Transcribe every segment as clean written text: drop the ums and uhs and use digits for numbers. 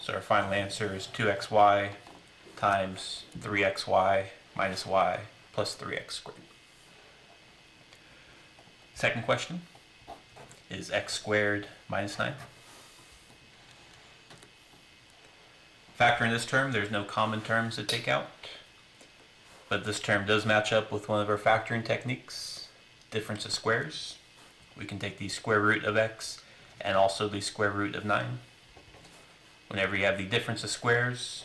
So our final answer is 2xy times 3xy minus y plus 3x squared. Second question is x squared minus 9. Factoring this term, there's no common terms to take out, but this term does match up with one of our factoring techniques, difference of squares. We can take the square root of x and also the square root of 9. Whenever you have the difference of squares,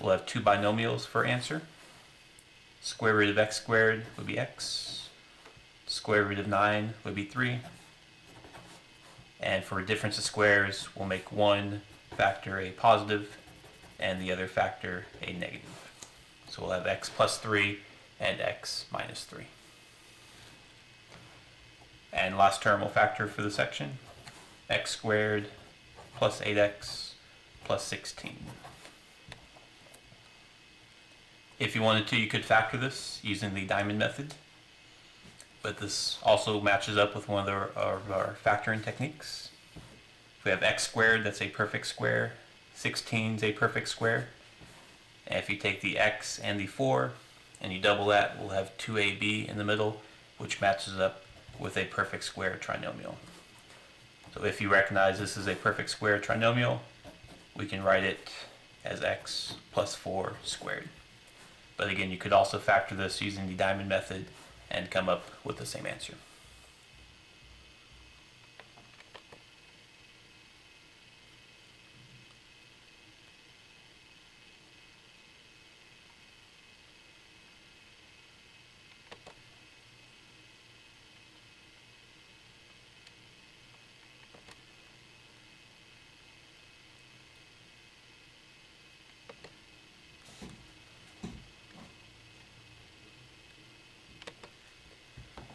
we'll have two binomials for answer. Square root of x squared would be x. Square root of 9 would be 3. And for difference of squares, we'll make one factor a positive and the other factor a negative. So we'll have x plus 3 and x minus 3. And last term we'll factor for the section, x squared plus 8x plus 16. If you wanted to, you could factor this using the diamond method, but this also matches up with one of our factoring techniques. If we have x squared, that's a perfect square. 16 is a perfect square. And if you take the x and the 4 and you double that, we'll have 2ab in the middle, which matches up with a perfect square trinomial. So if you recognize this is a perfect square trinomial, we can write it as x plus 4 squared. But again, you could also factor this using the diamond method and come up with the same answer.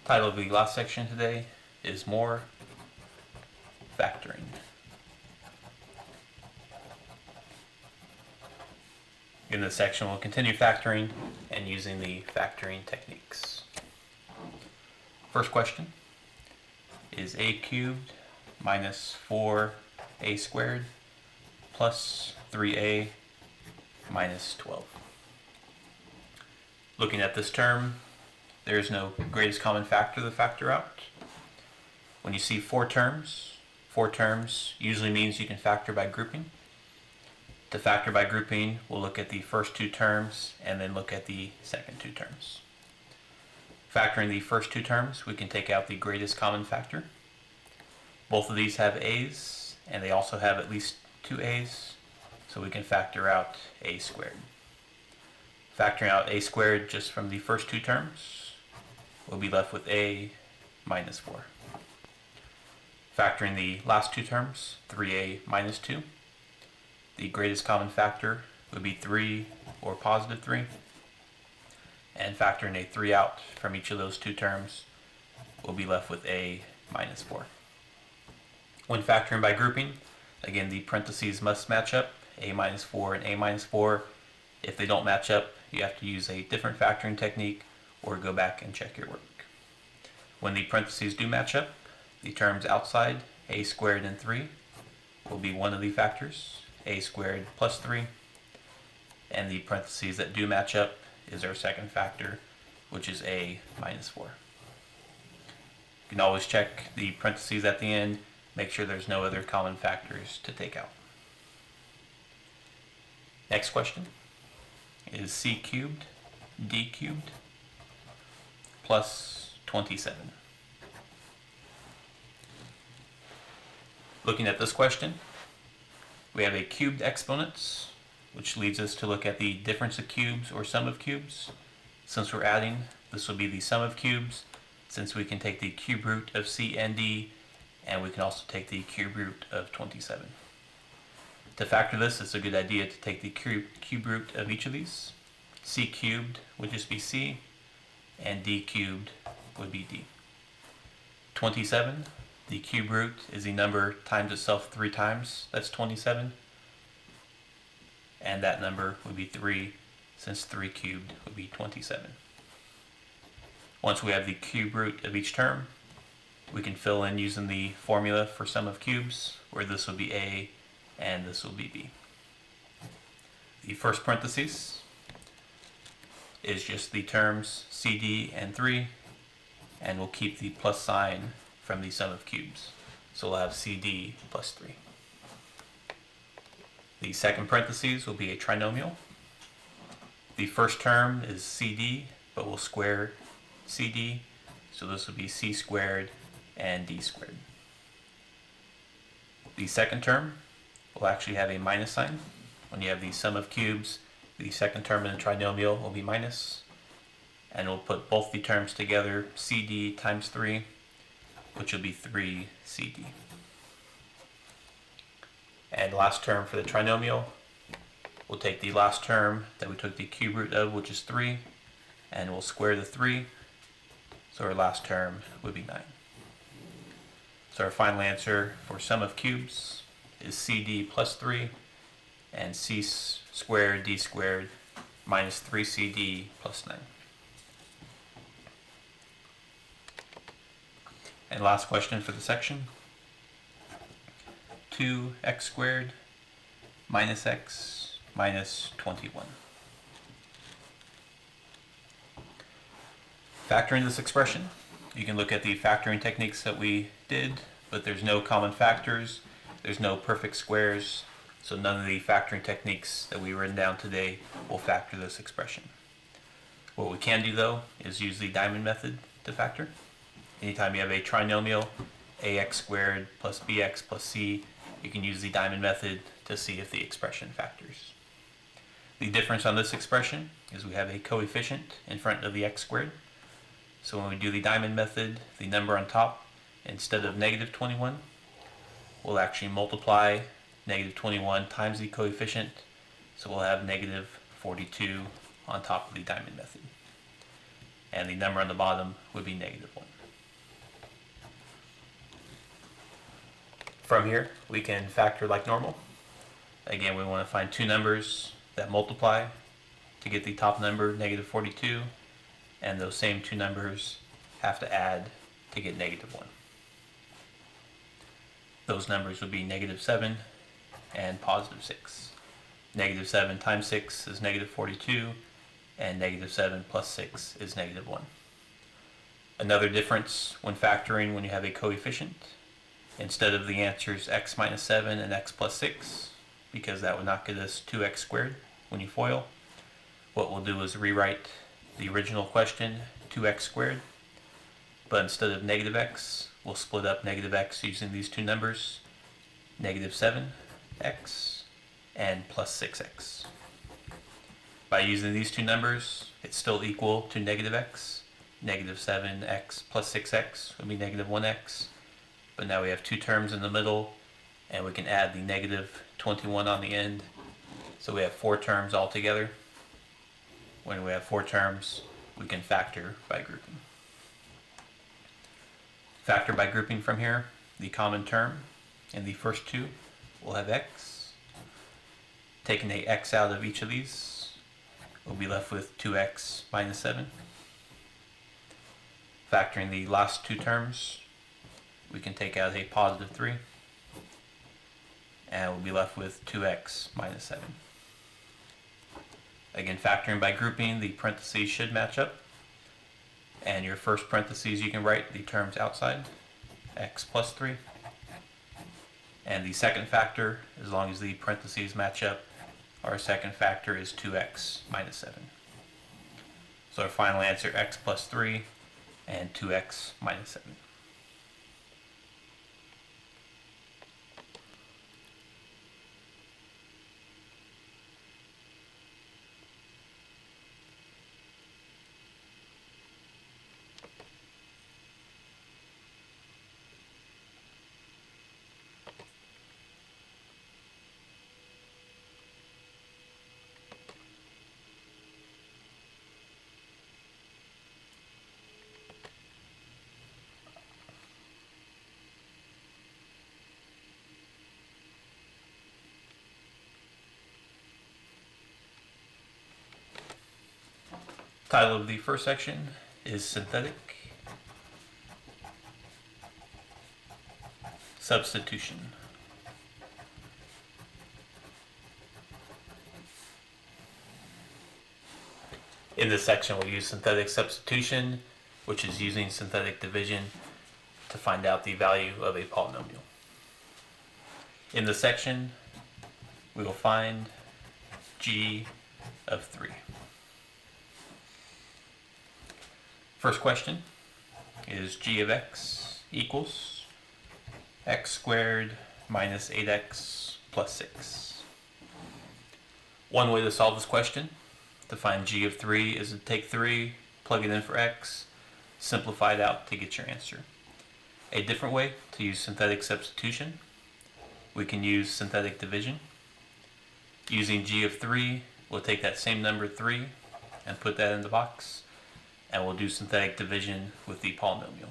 Title of the last section today is More Factoring. In this section, we'll continue factoring and using the factoring techniques. First question is a cubed minus 4a squared plus 3a minus 12. Looking at this term, there is no greatest common factor to factor out. When you see four terms usually means you can factor by grouping. To factor by grouping, we'll look at the first two terms and then look at the second two terms. Factoring the first two terms, we can take out the greatest common factor. Both of these have a's, and they also have at least two a's, so we can factor out a squared. Factoring out a squared just from the first two terms, we'll be left with a minus 4. Factoring the last two terms, 3a minus 2, the greatest common factor would be 3 or positive 3. And factoring a 3 out from each of those two terms, we'll be left with a minus 4. When factoring by grouping, again, the parentheses must match up, a minus 4 and a minus 4. If they don't match up, you have to use a different factoring technique or go back and check your work. When the parentheses do match up, the terms outside, a squared and 3, will be one of the factors, a squared plus 3, and the parentheses that do match up is our second factor, which is a minus 4. You can always check the parentheses at the end, make sure there's no other common factors to take out. Next question is c cubed d cubed plus 27. Looking at this question, we have a cubed exponents, which leads us to look at the difference of cubes or sum of cubes. Since we're adding, this will be the sum of cubes, since we can take the cube root of c and d, and we can also take the cube root of 27. To factor this, it's a good idea to take the cube root of each of these. C cubed would just be c, and d cubed would be d. 27, the cube root is the number times itself 3 times, that's 27. And that number would be 3, since 3 cubed would be 27. Once we have the cube root of each term, we can fill in using the formula for sum of cubes, where this will be a and this will be b. The first parentheses is just the terms CD and 3, and we'll keep the plus sign from the sum of cubes. So we'll have CD plus 3. The second parentheses will be a trinomial. The first term is CD, but we'll square CD, so this will be C squared and D squared. The second term will actually have a minus sign. When you have the sum of cubes, the second term in the trinomial will be minus, and we'll put both the terms together, CD times 3, which will be 3CD. And last term for the trinomial, we'll take the last term that we took the cube root of, which is 3, and we'll square the 3, so our last term would be 9. So our final answer for sum of cubes is CD plus 3 and C squared D squared minus 3CD plus 9. And last question for the section. 2x squared minus x minus 21. Factoring this expression, you can look at the factoring techniques that we did, but there's no common factors, there's no perfect squares, so none of the factoring techniques that we've written down today will factor this expression. What we can do though is use the diamond method to factor. Anytime you have a trinomial, ax squared plus bx plus c, you can use the diamond method to see if the expression factors. The difference on this expression is we have a coefficient in front of the x squared. So when we do the diamond method, the number on top, instead of negative 21, we'll actually multiply negative 21 times the coefficient, so we'll have negative 42 on top of the diamond method. And the number on the bottom would be negative 1. From here, we can factor like normal. Again, we want to find two numbers that multiply to get the top number, negative 42, and those same two numbers have to add to get negative 1. Those numbers would be negative 7 and positive 6. Negative 7 times 6 is negative 42, and negative 7 plus 6 is negative 1. Another difference when factoring when you have a coefficient, instead of the answers x minus 7 and x plus 6, because that would not get us 2x squared when you FOIL, what we'll do is rewrite the original question 2x squared, but instead of negative x, we'll split up negative x using these two numbers, negative 7x and plus 6x. By using these two numbers, it's still equal to negative x. Negative 7x plus 6x would be negative 1x. But now we have two terms in the middle, and we can add the negative 21 on the end. So we have 4 terms altogether. When we have 4 terms, we can factor by grouping. Factor by grouping from here, the common term in the first two will have x. Taking the x out of each of these, we'll be left with 2x minus 7. Factoring the last two terms, we can take out a positive 3, and we'll be left with 2x minus 7. Again, factoring by grouping, the parentheses should match up, and your first parentheses you can write the terms outside, x plus 3, and the second factor, as long as the parentheses match up, our second factor is 2x minus 7. So our final answer, x plus 3 and 2x minus 7. Title of the first section is Synthetic Substitution. In this section, we'll use synthetic substitution, which is using synthetic division to find out the value of a polynomial. In this section, we will find g of 3. First question is g of x equals x squared minus 8x plus 6. One way to solve this question to find g of 3 is to take 3, plug it in for x, simplify it out to get your answer. A different way to use synthetic substitution, we can use synthetic division. Using g of 3, we'll take that same number 3 and put that in the box, and we'll do synthetic division with the polynomial.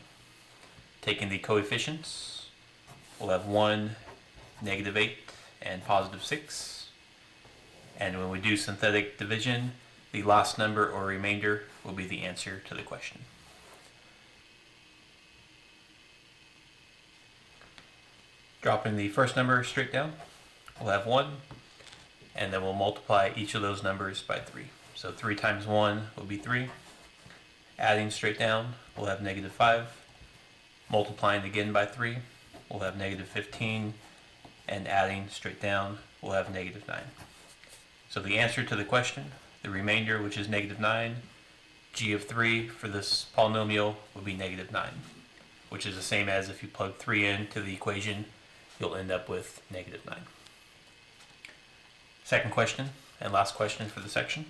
Taking the coefficients, we'll have 1, negative 8, and positive 6. And when we do synthetic division, the last number or remainder will be the answer to the question. Dropping the first number straight down, we'll have 1, and then we'll multiply each of those numbers by 3. So 3 times 1 will be 3. Adding straight down, we'll have negative 5. Multiplying again by 3, we'll have negative 15. And adding straight down, we'll have negative 9. So the answer to the question, the remainder, which is negative 9, g of 3 for this polynomial will be negative 9, which is the same as if you plug 3 into the equation, you'll end up with negative 9. Second question, and last question for the section.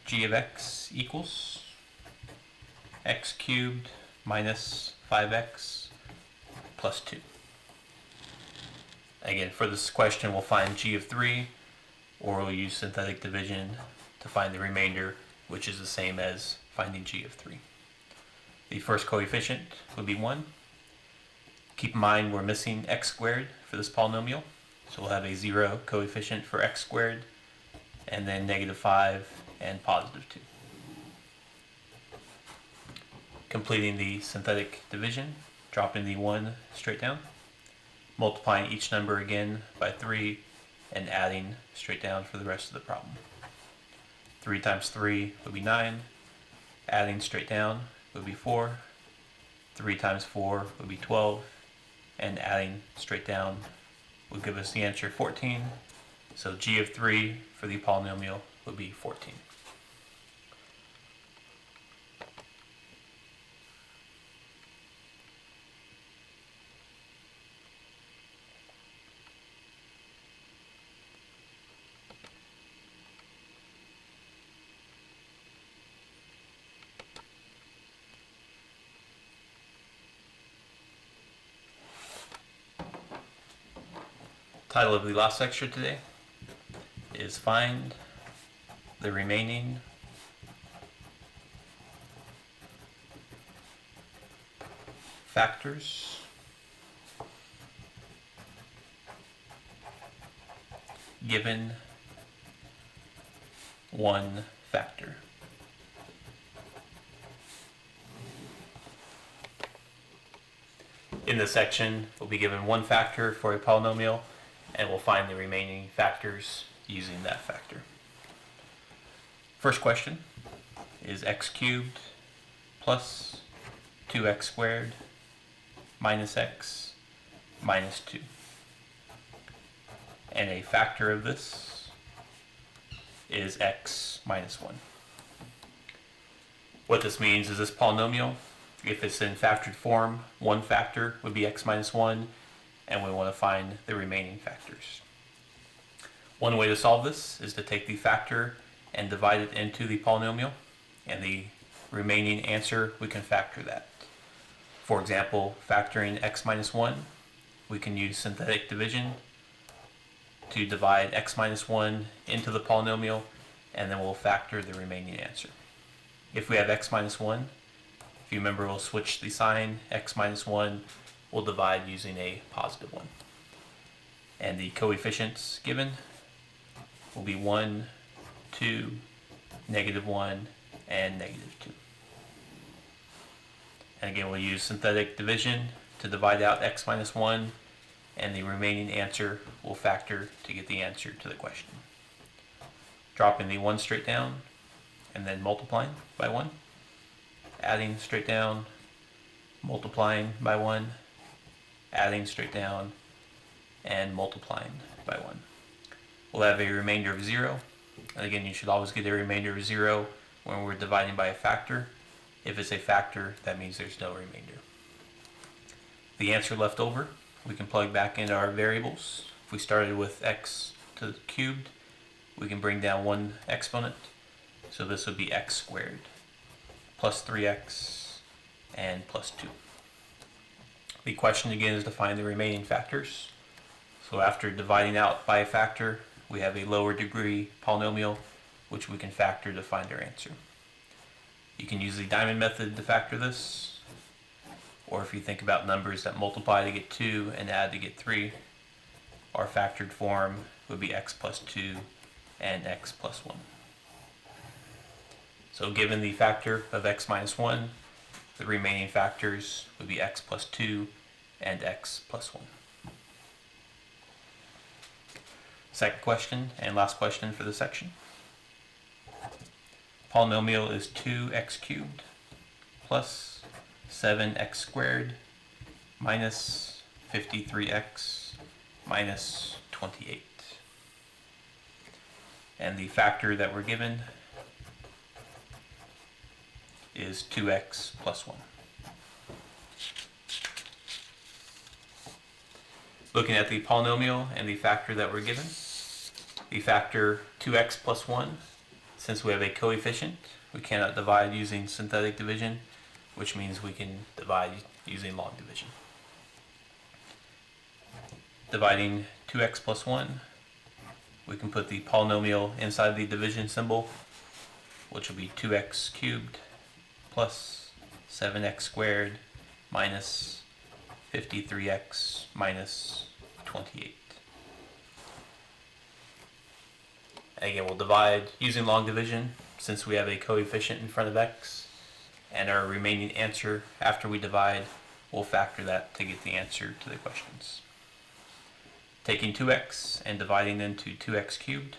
G of x equals x cubed minus 5x plus 2. Again, for this question, we'll find g of 3, or we'll use synthetic division to find the remainder, which is the same as finding g of 3. The first coefficient would be 1. Keep in mind we're missing x squared for this polynomial, so we'll have a 0 coefficient for x squared, and then negative 5 and positive 2. Completing the synthetic division, dropping the 1 straight down, multiplying each number again by 3, and adding straight down for the rest of the problem. 3 times 3 would be 9, adding straight down would be 4, 3 times 4 would be 12, and adding straight down will give us the answer 14. So g of 3 for the polynomial would be 14. Title of the last lecture today is Find the Remaining Factors given one factor. In this section, we'll be given one factor for a polynomial, and we'll find the remaining factors using that factor. First question is x cubed plus 2x squared minus x minus 2. And a factor of this is x minus 1. What this means is this polynomial, if it's in factored form, one factor would be x minus 1, and we want to find the remaining factors. One way to solve this is to take the factor and divide it into the polynomial, and the remaining answer, we can factor that. For example, factoring x minus 1, we can use synthetic division to divide x minus 1 into the polynomial, and then we'll factor the remaining answer. If we have x minus 1, if you remember, we'll switch the sign. X minus 1 we'll divide using a positive 1. And the coefficients given will be 1, 2, negative 1, and negative 2. And again, we'll use synthetic division to divide out x minus 1, and the remaining answer will factor to get the answer to the question. Dropping the 1 straight down, and then multiplying by 1, adding straight down, multiplying by 1, adding straight down, and multiplying by 1. We'll have a remainder of 0. And again, you should always get a remainder of 0 when we're dividing by a factor. If it's a factor, that means there's no remainder. The answer left over, we can plug back into our variables. If we started with x to the cubed, we can bring down one exponent. So this would be x squared plus 3x and plus 2. The question again is to find the remaining factors. So after dividing out by a factor, we have a lower degree polynomial which we can factor to find our answer. You can use the diamond method to factor this, or if you think about numbers that multiply to get 2 and add to get 3, our factored form would be x plus 2 and x plus 1. So given the factor of x minus 1, the remaining factors would be x plus 2 and x plus 1. Second question and last question for the section. Polynomial is 2x cubed plus 7x squared minus 53x minus 28. And the factor that we're given is 2x plus 1. Looking at the polynomial and the factor that we're given, the factor 2x plus 1, since we have a coefficient, we cannot divide using synthetic division, which means we can divide using log division. Dividing 2x plus 1, we can put the polynomial inside the division symbol, which will be 2x cubed plus 7x squared minus 53x minus 28. Again, we'll divide using log division since we have a coefficient in front of x, and our remaining answer after we divide, we'll factor that to get the answer to the questions. Taking 2x and dividing into 2x cubed,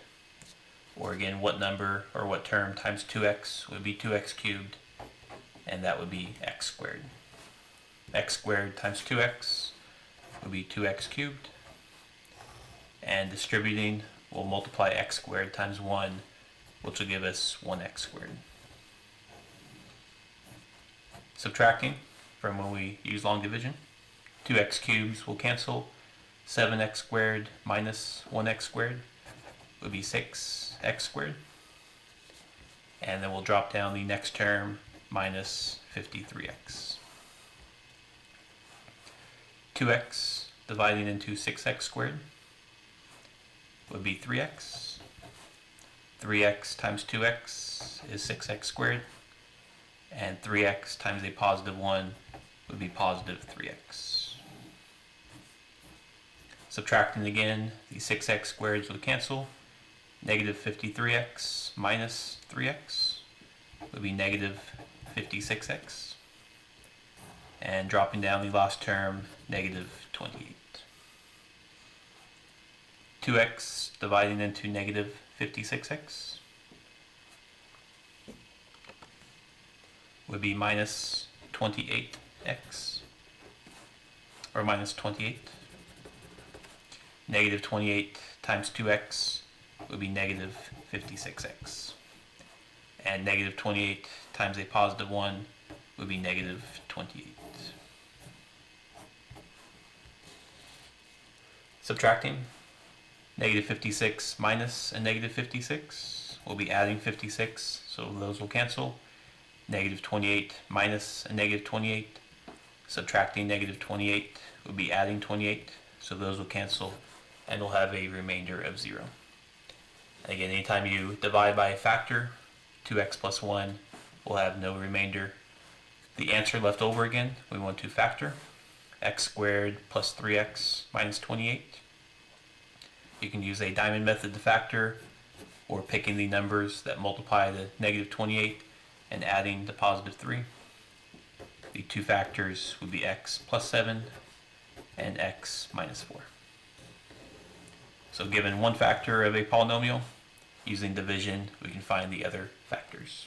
or again, what number or what term times 2x would be 2x cubed, and that would be x squared. X squared times 2x would be 2x cubed, and distributing, we'll multiply x squared times 1, which will give us 1x squared. Subtracting from when we use long division, 2x cubes will cancel, 7x squared minus 1x squared would be 6x squared, and then we'll drop down the next term minus 53x. 2x dividing into 6x squared would be 3x. 3x times 2x is 6x squared, and 3x times a positive 1 would be positive 3x. Subtracting again, the 6x squareds would cancel. Negative 53x minus 3x would be negative 56x. And dropping down the last term, negative 28. 2x dividing into negative 56x would be minus 28x, or minus 28. Negative 28 times 2x would be negative 56x. And negative 28 times a positive 1 would be negative 28. Subtracting, negative 56 minus a negative 56, we'll be adding 56, so those will cancel. Negative 28 minus a negative 28, subtracting negative 28 would be adding 28, so those will cancel, and we'll have a remainder of 0. And again, anytime you divide by a factor, 2x plus 1 will have no remainder. The answer left over again, we want to factor. X squared plus 3x minus 28. You can use a diamond method to factor, or picking the numbers that multiply to negative 28 and adding to positive 3. The two factors would be x plus 7 and x minus 4. So given one factor of a polynomial, using division, we can find the other factors.